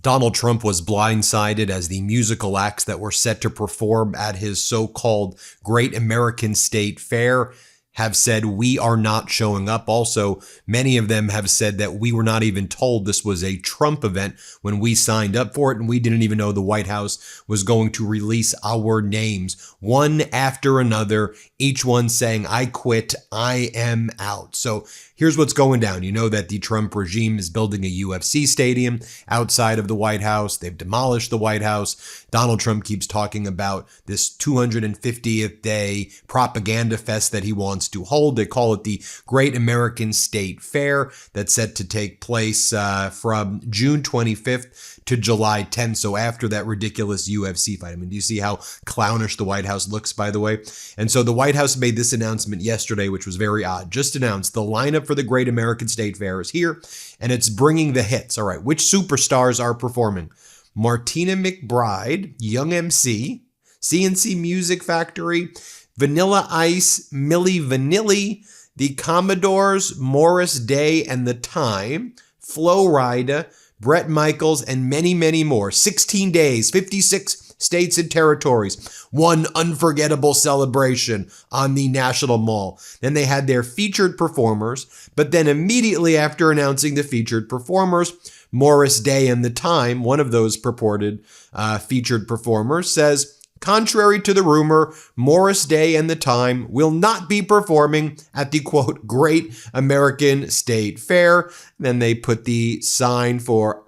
Donald Trump was blindsided as the musical acts that were set to perform at his so-called Great American State Fair have said we are not showing up. Also, many of them have said that we were not even told this was a Trump event when we signed up for it, and we didn't even know the White House was going to release our names one after another, each one saying, "I quit, I am out." So here's what's going down. You know that the Trump regime is building a UFC stadium outside of the White House. They've demolished the White House. Donald Trump keeps talking about this 250th day propaganda fest that he wants to hold. They call it the Great American State Fair, that's set to take place from June 25th to July 10th. So after that ridiculous UFC fight. I mean, do you see how clownish the White House looks, by the way? And so the White House made this announcement yesterday, which was very odd. Just announced the lineup for the Great American State Fair is here, and it's bringing the hits. All right, which superstars are performing? Martina McBride, Young MC, CNC Music Factory, Vanilla Ice, Milli Vanilli, the Commodores, Morris Day and the Time, Flo Rida, Bret Michaels, and many, many more. 16 days, 56 states and territories. One unforgettable celebration on the National Mall. Then they had their featured performers, but then immediately after announcing the featured performers, Morris Day and the Time, one of those purported featured performers, says, contrary to the rumor, Morris Day and the Time will not be performing at the, quote, Great American State Fair. Then they put the sign for,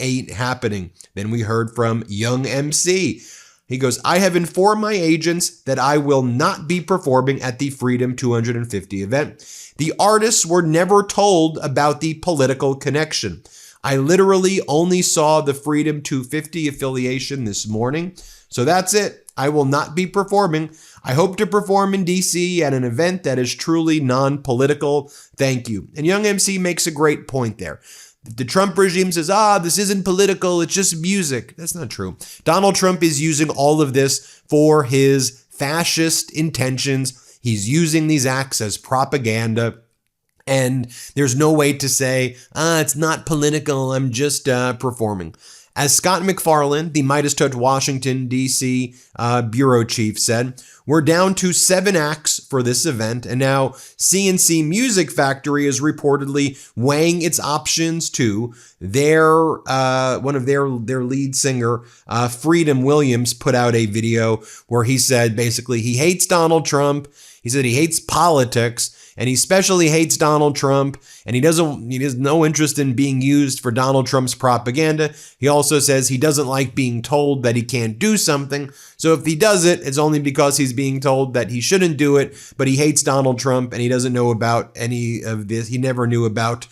ain't happening. Then we heard from Young MC. He goes, I have informed my agents that I will not be performing at the Freedom 250 event. The artists were never told about the political connection. I literally only saw the Freedom 250 affiliation this morning. So that's it. I will not be performing. I hope to perform in DC at an event that is truly non-political. Thank you. And Young MC makes a great point there. The Trump regime says, this isn't political, it's just music. That's not true. Donald Trump is using all of this for his fascist intentions. He's using these acts as propaganda. And there's no way to say, it's not political, I'm just performing. As Scott McFarland, the MeidasTouch Washington, D.C. bureau chief said, we're down to 7 acts for this event, and now CNC Music Factory is reportedly weighing its options too. One of their lead singer, Freedom Williams, put out a video where he said basically he hates Donald Trump. He said he hates politics. And he especially hates Donald Trump, and he has no interest in being used for Donald Trump's propaganda. He also says he doesn't like being told that he can't do something. So if he does it, it's only because he's being told that he shouldn't do it, but he hates Donald Trump and he doesn't know about any of this. He never knew about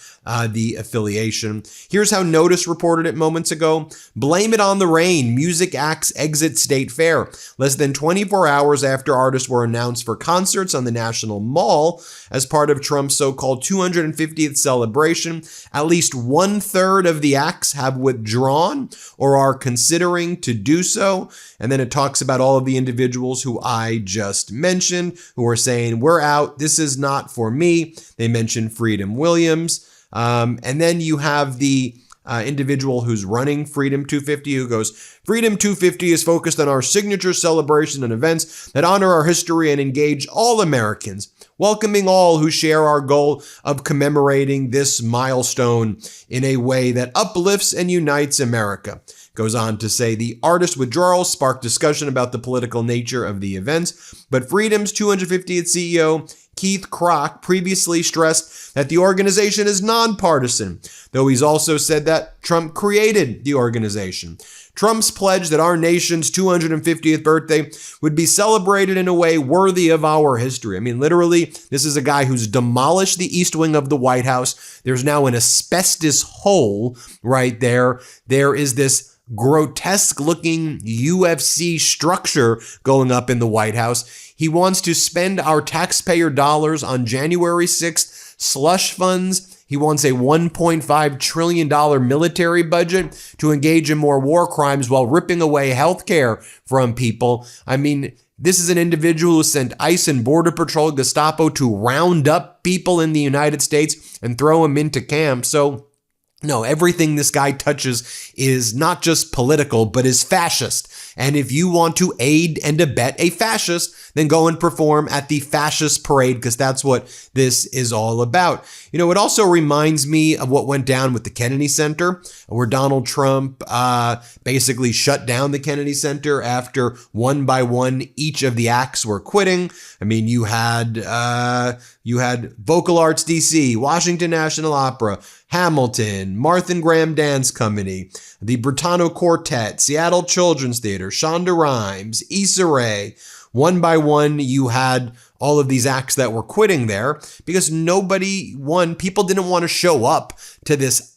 the affiliation. Here's how Notice reported it moments ago. Blame it on the rain. Music acts exit State Fair. Less than 24 hours after artists were announced for concerts on the National Mall as part of Trump's so-called 250th celebration, at least 1/3 of the acts have withdrawn or are considering to do so. And then it talks about all of the individuals who I just mentioned who are saying, we're out. This is not for me. They mentioned Freedom Williams. And then you have the individual who's running Freedom 250 who goes, Freedom 250 is focused on our signature celebration and events that honor our history and engage all Americans, welcoming all who share our goal of commemorating this milestone in a way that uplifts and unites America. Goes on to say the artist withdrawal sparked discussion about the political nature of the events, but Freedom's 250th CEO Keith Kroc previously stressed that the organization is nonpartisan, though he's also said that Trump created the organization. Trump's pledge that our nation's 250th birthday would be celebrated in a way worthy of our history. I mean, literally, this is a guy who's demolished the East Wing of the White House. There's now an asbestos hole right there. There is this grotesque looking UFC structure going up in the White House. He wants to spend our taxpayer dollars on January 6th slush funds. He wants a $1.5 trillion military budget to engage in more war crimes while ripping away health care from people. I mean, this is an individual who sent ICE and Border Patrol, Gestapo to round up people in the United States and throw them into camps. So No, everything this guy touches is not just political, but is fascist. And if you want to aid and abet a fascist, then go and perform at the fascist parade, because that's what this is all about. You know, it also reminds me of what went down with the Kennedy Center, where Donald Trump basically shut down the Kennedy Center after one by one each of the acts were quitting. I mean, you had Vocal Arts DC, Washington National Opera, Hamilton, Martha and Graham Dance Company, the Britano Quartet, Seattle Children's Theater, Shonda Rhimes, Issa Rae. One by one, you had all of these acts that were quitting there because people didn't want to show up to this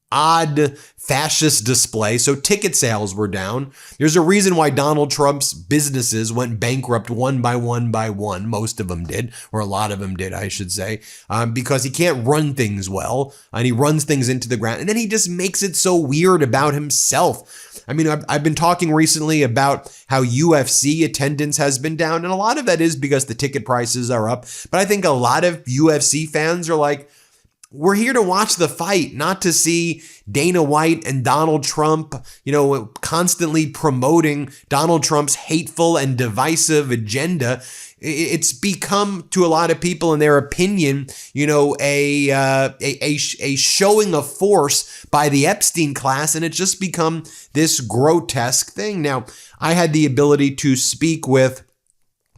odd fascist display. So ticket sales were down. There's a reason why Donald Trump's businesses went bankrupt one by one. Most of them did, or a lot of them did, I should say, because he can't run things well, and he runs things into the ground. And then he just makes it so weird about himself. I mean, I've been talking recently about how UFC attendance has been down, and a lot of that is because the ticket prices are up. But I think a lot of UFC fans are like, we're here to watch the fight, not to see Dana White and Donald Trump, constantly promoting Donald Trump's hateful and divisive agenda. It's become, to a lot of people, in their opinion, a showing of force by the Epstein class, and it's just become this grotesque thing. Now, I had the ability to speak with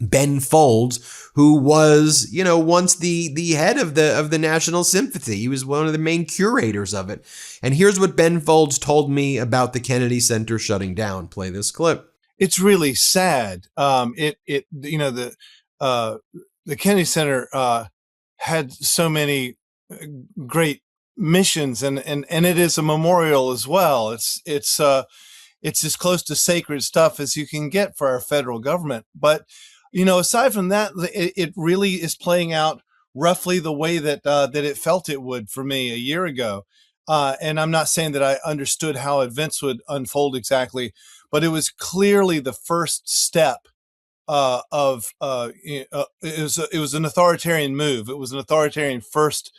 Ben Folds, who was, once the head of the National Symphony. He was one of the main curators of it. And here's what Ben Folds told me about the Kennedy Center shutting down. Play this clip. It's really sad. The Kennedy Center had so many great missions, and it is a memorial as well. It's as close to sacred stuff as you can get for our federal government. But aside from that, it really is playing out roughly the way that it felt it would for me a year ago. And I'm not saying that I understood how events would unfold exactly, but it was clearly the first step it was an authoritarian move. It was an authoritarian first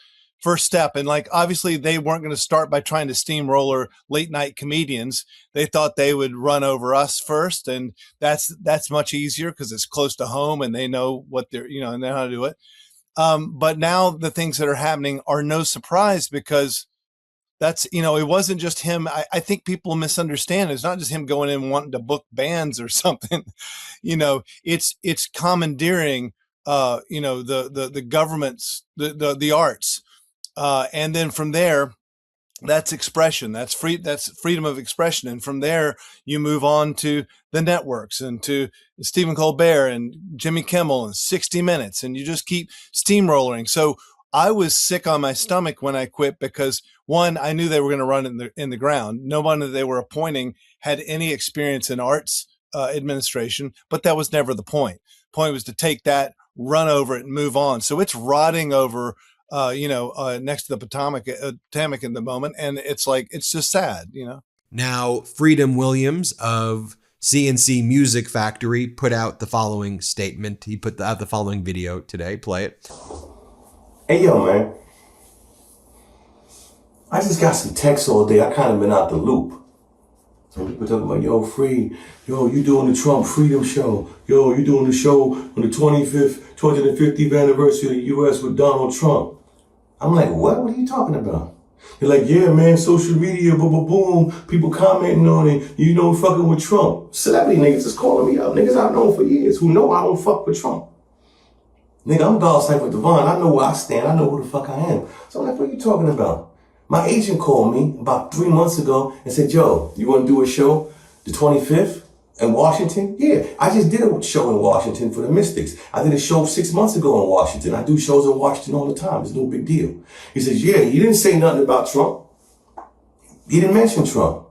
step. And obviously they weren't going to start by trying to steamroller late night comedians. They thought they would run over us first. And that's much easier because it's close to home and they know what they're, and know how to do it. But now the things that are happening are no surprise because that's, it wasn't just him. I think people misunderstand. It's not just him going in wanting to book bands or something. It's commandeering, the government's, the arts. And then from there, that's expression. That's freedom of expression. And from there, you move on to the networks and to Stephen Colbert and Jimmy Kimmel and 60 Minutes. And you just keep steamrolling. So I was sick on my stomach when I quit because, one, I knew they were going to run in the ground. No one that they were appointing had any experience in arts administration, but that was never the point. The point was to take that, run over it, and move on. So it's rotting over next to the Potomac in the moment. And it's just sad, Now, Freedom Williams of CNC Music Factory put out the following statement. He put out the following video today. Play it. Hey, yo, man. I just got some texts all day. I kind of been out the loop. So people talking about, yo, free. Yo, you doing the Trump Freedom Show. Yo, you doing the show on the 250th anniversary of the U.S. with Donald Trump. I'm like, what? What are you talking about? They're like, yeah, man, social media, boom, boom, boom. People commenting on it. Fucking with Trump. Celebrity niggas is calling me up. Niggas I've known for years who know I don't fuck with Trump. Nigga, I'm Dog Cypher Devon. I know where I stand. I know who the fuck I am. So I'm like, what are you talking about? My agent called me about 3 months ago and said, yo, you want to do a show the 25th in Washington? Yeah, I just did a show in Washington for the Mystics. I did a show 6 months ago in Washington. I do shows in Washington all the time. It's no big deal. He says, yeah, he didn't say nothing about Trump. He didn't mention Trump.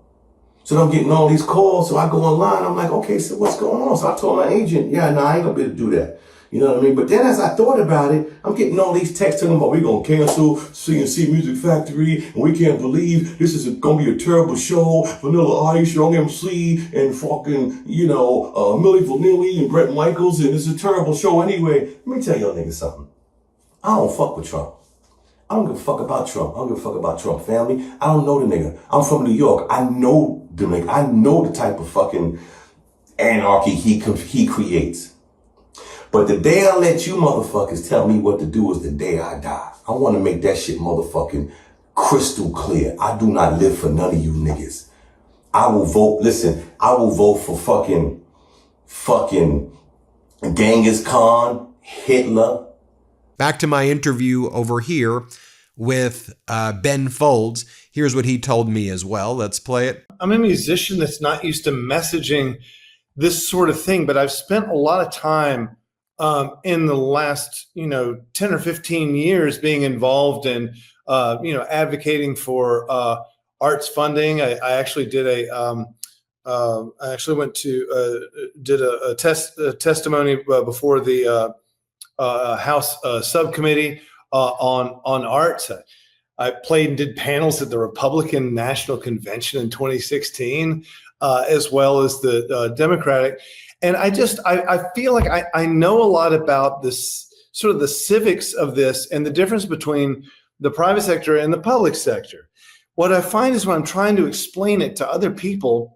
So I'm getting all these calls. So I go online. I'm like, okay, so what's going on? So I told my agent, yeah, I ain't gonna be able to do that. You know what I mean? But then as I thought about it, I'm getting all these texts telling me about we're going to cancel CNC Music Factory and we can't believe this is going to be a terrible show. Vanilla Ice, Young MC, and fucking, Milli Vanilli and Bret Michaels, and it's a terrible show anyway. Let me tell y'all niggas something. I don't fuck with Trump. I don't give a fuck about Trump. I don't give a fuck about Trump family. I don't know the nigga. I'm from New York. I know the nigga. I know the type of fucking anarchy he creates. But the day I let you motherfuckers tell me what to do is the day I die. I want to make that shit motherfucking crystal clear. I do not live for none of you niggas. I will vote. Listen, I will vote for fucking Genghis Khan, Hitler. Back to my interview over here with Ben Folds. Here's what he told me as well. Let's play it. I'm a musician that's not used to messaging this sort of thing, but I've spent a lot of time in the last, 10 or 15 years being involved in, advocating for arts funding. I actually did did a testimony before the House subcommittee on arts. I played and did panels at the Republican National Convention in 2016, as well as the Democratic. And I feel like I know a lot about this, sort of the civics of this and the difference between the private sector and the public sector. What I find is when I'm trying to explain it to other people,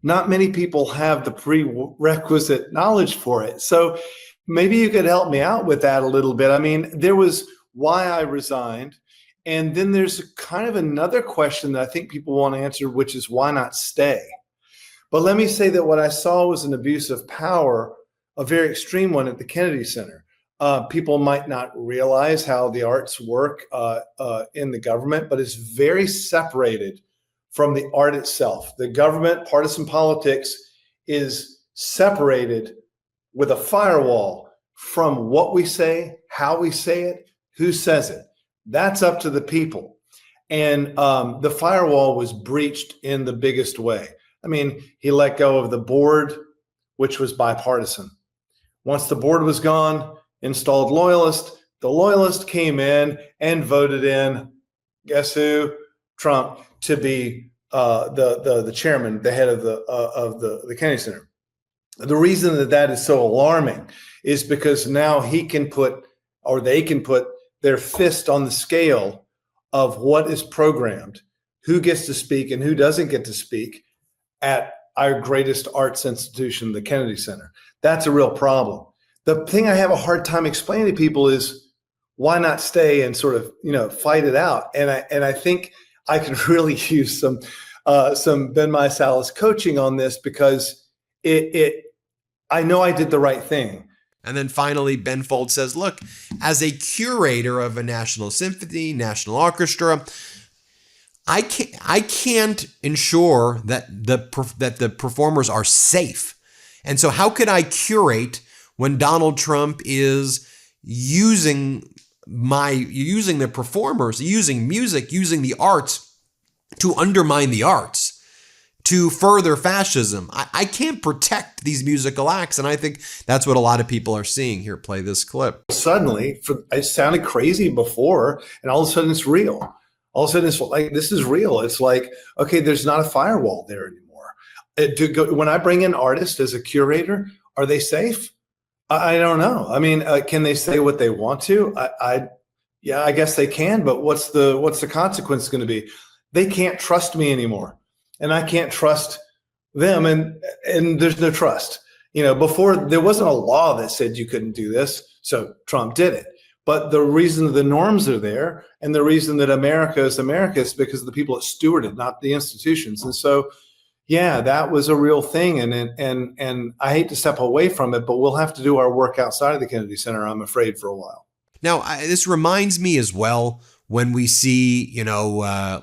not many people have the prerequisite knowledge for it. So maybe you could help me out with that a little bit. I mean, there was why I resigned. And then there's kind of another question that I think people want to answer, which is why not stay? But let me say that what I saw was an abuse of power, a very extreme one at the Kennedy Center. People might not realize how the arts work in the government, but it's very separated from the art itself. The government, partisan politics is separated with a firewall from what we say, how we say it, who says it. That's up to the people. And the firewall was breached in the biggest way. I mean, he let go of the board, which was bipartisan. Once the board was gone, installed loyalist. The loyalist came in and voted in, guess who? Trump, to be the chairman, the head of the Kennedy Center. The reason that is so alarming is because now he can put, or they can put, their fist on the scale of what is programmed, who gets to speak and who doesn't get to speak at our greatest arts institution, the Kennedy Center. That's a real problem. The thing I have a hard time explaining to people is why not stay and sort of, fight it out. And I think I can really use some Ben Meiselas coaching on this, because I know I did the right thing. And then finally, Ben Folds says, look, as a curator of a national symphony, national orchestra, I can't ensure that the performers are safe. And so how could I curate when Donald Trump is using the performers, using music, using the arts to undermine the arts, to further fascism? I can't protect these musical acts. And I think that's what a lot of people are seeing here. Play this clip. Suddenly, it sounded crazy before, and all of a sudden it's real. All of a sudden it's like, this is real. It's like, okay, there's not a firewall there anymore. When I bring in artists as a curator, are they safe? I don't know. I mean, can they say what they want to? Yeah, I guess they can, but what's the consequence going to be? They can't trust me anymore. And I can't trust them, and there's no trust. Before there wasn't a law that said you couldn't do this, so Trump did it. But the reason the norms are there, and the reason that America is because of the people that steward it, not the institutions. And so, yeah, that was a real thing, and I hate to step away from it, but we'll have to do our work outside of the Kennedy Center, I'm afraid, for a while. Now, this reminds me as well when we see,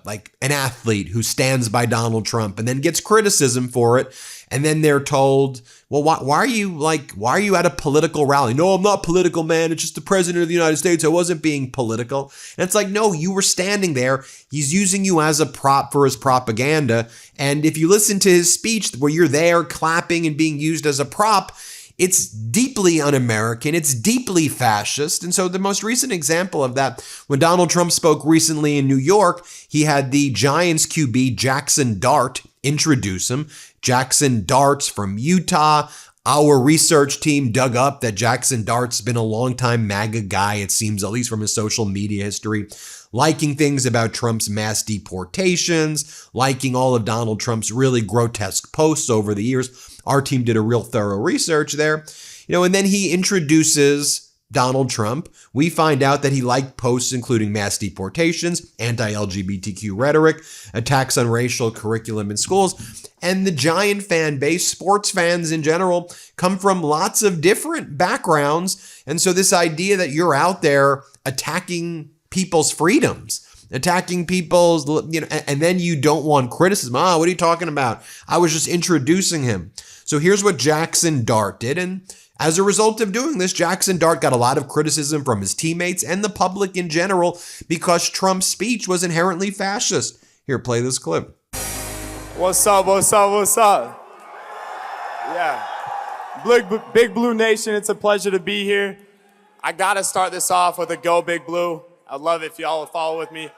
like an athlete who stands by Donald Trump and then gets criticism for it. And then they're told, well, why are you at a political rally? No, I'm not political, man. It's just the president of the United States. I wasn't being political. And it's like, no, you were standing there. He's using you as a prop for his propaganda. And if you listen to his speech where you're there clapping and being used as a prop, it's deeply un-American. It's deeply fascist. And so the most recent example of that, when Donald Trump spoke recently in New York, he had the Giants QB, Jackson Dart, introduce him. Jackson Dart's from Utah. Our research team dug up that Jackson Dart's been a longtime MAGA guy, it seems, at least from his social media history, liking things about Trump's mass deportations, liking all of Donald Trump's really grotesque posts over the years. Our team did a real thorough research there. And then he introduces Donald Trump. We find out that he liked posts including mass deportations, anti-LGBTQ rhetoric, attacks on racial curriculum in schools, and the giant fan base, sports fans in general, come from lots of different backgrounds. And so this idea that you're out there attacking people's freedoms, attacking people's, and then you don't want criticism. What are you talking about? I was just introducing him. So here's what Jackson Dart did. And as a result of doing this, Jackson Dart got a lot of criticism from his teammates and the public in general because Trump's speech was inherently fascist. Here, play this clip. What's up, what's up, what's up? Yeah. Big Blue Nation, it's a pleasure to be here. I gotta start this off with a Go Big Blue. I'd love it if y'all would follow with me.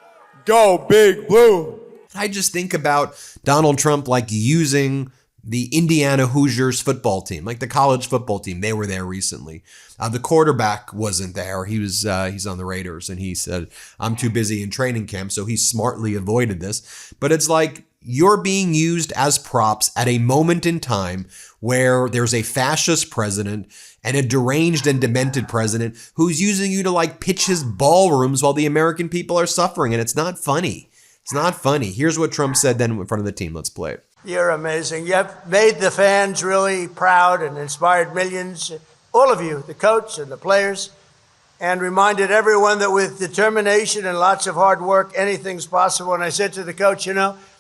Go Big Blue. I just think about Donald Trump like using the Indiana Hoosiers football team, like the college football team. They were there recently. The quarterback wasn't there. He's on the Raiders, and he said, I'm too busy in training camp, so he smartly avoided this. But it's like you're being used as props at a moment in time where there's a fascist president and a deranged and demented president who's using you to like pitch his ballrooms while the American people are suffering, and it's not funny. It's not funny. Here's what Trump said then in front of the team. Let's play it. You're amazing. You've made the fans really proud and inspired millions, all of you, the coach and the players, and reminded everyone that with determination and lots of hard work, anything's possible. And I said to the coach,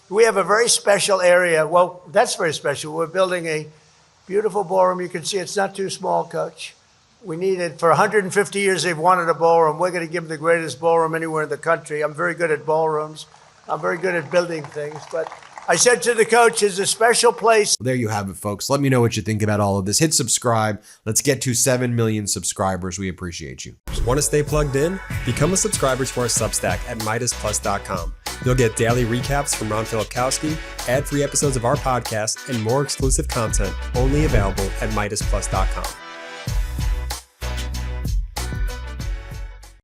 we have a very special area. Well, that's very special. We're building a beautiful ballroom. You can see it's not too small, Coach. We need it. For 150 years, they've wanted a ballroom. We're going to give them the greatest ballroom anywhere in the country. I'm very good at ballrooms. I'm very good at building things, but I said to the coach, it's a special place. There you have it, folks. Let me know what you think about all of this. Hit subscribe. Let's get to 7 million subscribers. We appreciate you. Want to stay plugged in? Become a subscriber to our Substack at MeidasPlus.com. You'll get daily recaps from Ron Filipkowski, ad-free episodes of our podcast, and more exclusive content only available at MeidasPlus.com.